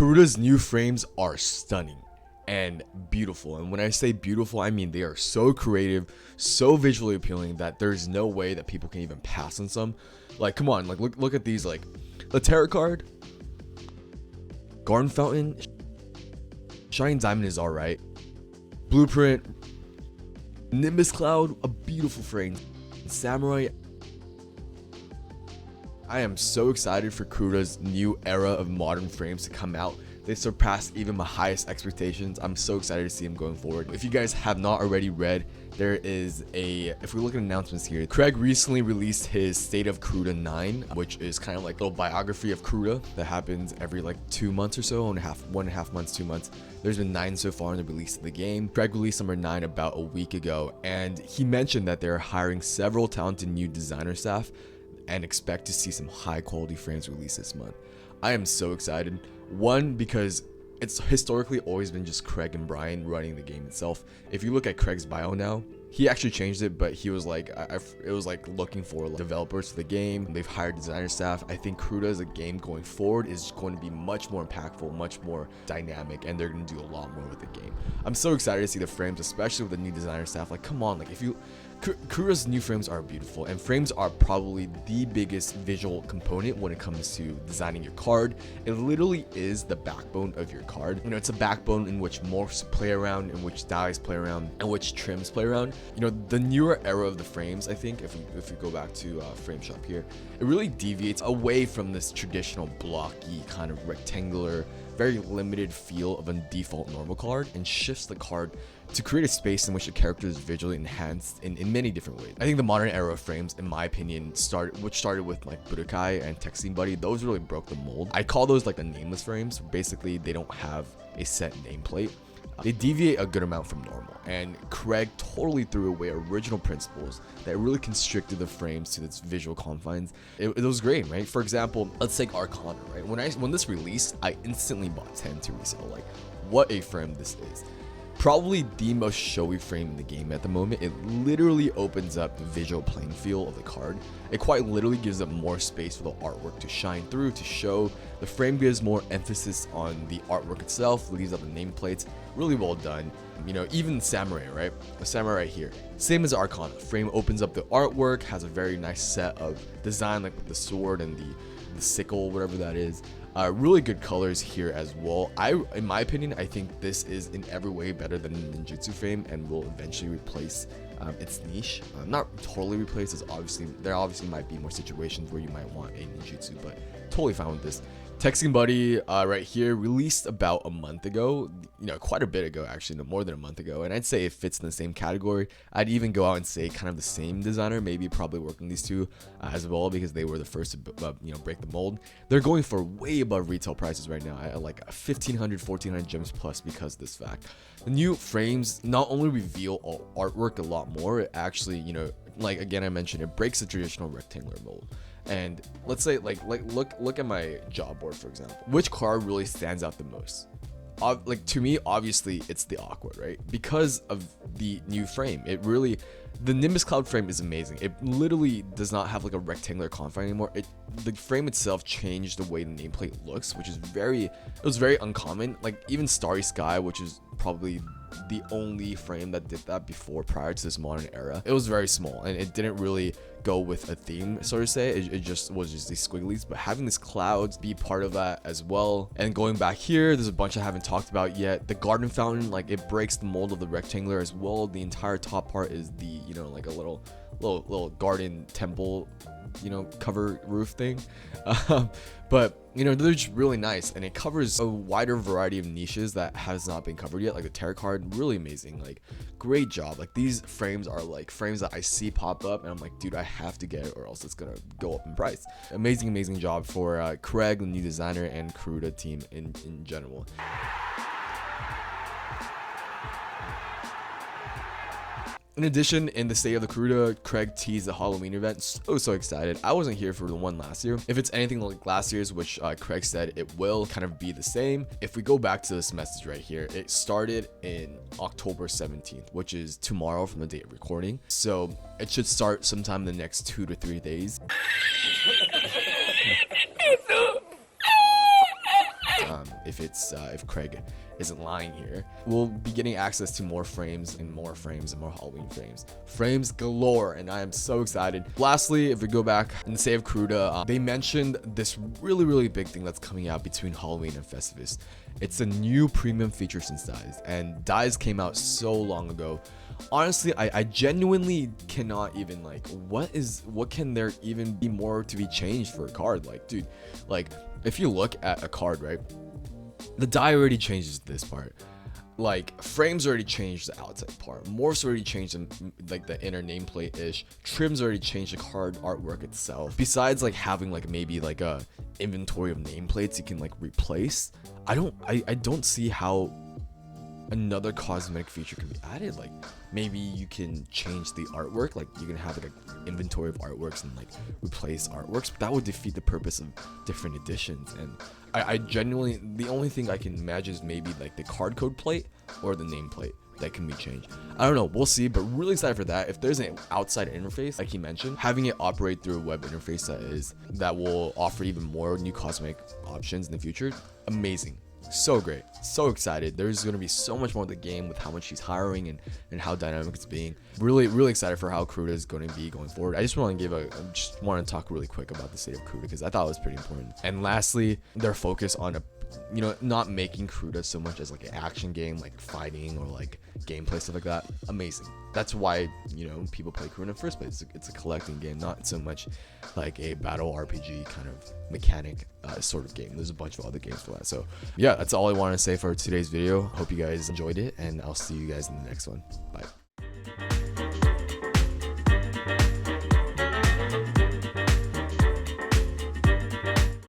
Karuta's new frames are stunning and beautiful, and when I say beautiful, I mean they are so creative, so visually appealing that there's no way that people can even pass on some. Like, come on, like look at these, like the tarot card, garden fountain, shining diamond is all right, blueprint, nimbus cloud, a beautiful frame, samurai. I am so excited for Karuta's new era of modern frames to come out. They surpassed even my highest expectations. I'm so excited to see them going forward. If you guys have not already read, there is if we look at announcements here, Craig recently released his State of Karuta 9, which is kind of like a little biography of Karuta that happens every like 2 months or so, 1.5 months, 2 months. There's been 9 so far in the release of the game. Craig released number 9 about a week ago, and he mentioned that they're hiring several talented new designer staff and expect to see some high quality frames released this month. I am so excited. One, because it's historically always been just Craig and Brian running the game itself. If you look at Craig's bio now, he actually changed it, but he was like, it was like looking for like developers for the game. They've hired designer staff. I think Karuta as a game going forward is going to be much more impactful, much more dynamic, and they're going to do a lot more with the game. I'm so excited to see the frames, especially with the new designer staff. Like, come on, like Karuta's new frames are beautiful, and frames are probably the biggest visual component when it comes to designing your card. It literally is the backbone of your card. You know, it's a backbone in which morphs play around, in which dyes play around, and which trims play around. You know, the newer era of the frames, I think, if we go back to Frame Shop here, it really deviates away from this traditional blocky kind of rectangular, very limited feel of a default normal card, and shifts the card to create a space in which the character is visually enhanced in many different ways. I think the modern era of frames, in my opinion, started with like Budokai and Texting Buddy. Those really broke the mold. I call those like the nameless frames. Basically, they don't have a set nameplate. They deviate a good amount from normal, and Craig totally threw away original principles that really constricted the frames to its visual confines. It was great, right? For example, let's take Arcana, right? When this released, I instantly bought 10 to resell. Like, what a frame this is. Probably the most showy frame in the game at the moment. It literally opens up the visual playing field of the card. It quite literally gives it more space for the artwork to shine through, to show. The frame gives more emphasis on the artwork itself, leaves out the nameplates. Really well done. You know, even Samurai, right? The Samurai right here. Same as Arcana. Frame opens up the artwork, has a very nice set of design, like with the sword and the sickle, whatever that is. Really good colors here as well. In my opinion, I think this is in every way better than the ninjutsu frame and will eventually replace its niche. Not totally replace, there obviously might be more situations where you might want a ninjutsu, but totally fine with this. Texting Buddy right here, released about a month ago, you know, quite a bit ago actually, no, more than a month ago, and I'd say it fits in the same category. I'd even go out and say kind of the same designer, maybe probably working these two as well, because they were the first to you know, break the mold. They're going for way above retail prices right now at like 1,500, 1,400 gems plus because of this fact. The new frames not only reveal artwork a lot more, it actually, you know, like again I mentioned, it breaks the traditional rectangular mold. And let's say like look at my job board, for example. Which card really stands out the most? Like, to me, obviously it's the Aqua, right? Because of the new frame. The Nimbus Cloud frame is amazing. It literally does not have like a rectangular confine anymore. The frame itself changed the way the nameplate looks, which is it was very uncommon. Like even Starry Sky, which is probably the only frame that did that prior to this modern era. It was very small and it didn't really go with a theme, so to say. It just was just these squigglies, but having these clouds be part of that as well. And going back here, there's a bunch I haven't talked about yet. The garden fountain, like it breaks the mold of the rectangular as well. The entire top part is the, you know, like a little garden temple, you know, cover roof thing. But you know, they're just really nice, and it covers a wider variety of niches that has not been covered yet. Like the tarot card, really amazing. Like, great job. Like, these frames are like frames that I see pop up and I'm like, dude, I have to get it or else it's gonna go up in price. Amazing job for Craig, the new designer, and Karuta team in general. In addition, in the State of the Karuta, Craig teased the Halloween event. So excited. I wasn't here for the one last year. If it's anything like last year's, which Craig said it will kind of be the same. If we go back to this message right here, it started in October 17th, which is tomorrow from the date of recording. So it should start sometime in the next 2 to 3 days. if Craig isn't lying here. We'll be getting access to more frames and more Halloween frames galore, and I am so excited. Lastly, if we go back in the State of Karuta, they mentioned this really big thing that's coming out between Halloween and Festivus. It's a new premium features and dyes, and dyes came out so long ago. Honestly, I genuinely cannot even, like, what can there even be more to be changed for a card? Like, dude, like, if you look at a card, right, the dye already changes this part. Like, frames already changed the outside part, morphs already changed like the inner nameplate ish, trims already changed the card artwork itself. Besides like having like maybe like a inventory of nameplates you can like replace, I don't see how another cosmetic feature can be added. Like, maybe you can change the artwork, like you can have like an inventory of artworks and like replace artworks, but that would defeat the purpose of different editions. And I genuinely, the only thing I can imagine is maybe like the card code plate or the nameplate that can be changed. I don't know, we'll see, but really excited for that. If there's an outside interface like he mentioned, having it operate through a web interface that will offer even more new cosmetic options in the future, amazing. So great, so excited. There's going to be so much more of the game with how much he's hiring and how dynamic it's being. Really excited for how Karuta is going to be going forward. I just want to talk really quick about the State of Karuta because I thought it was pretty important. And lastly, their focus on not making Karuta so much as like an action game, like fighting or like gameplay, stuff like that. Amazing. That's why, people play Karuta in the first place. It's a collecting game, not so much like a battle RPG kind of mechanic sort of game. There's a bunch of other games for that. So yeah, that's all I wanted to say for today's video. Hope you guys enjoyed it, and I'll see you guys in the next one. Bye.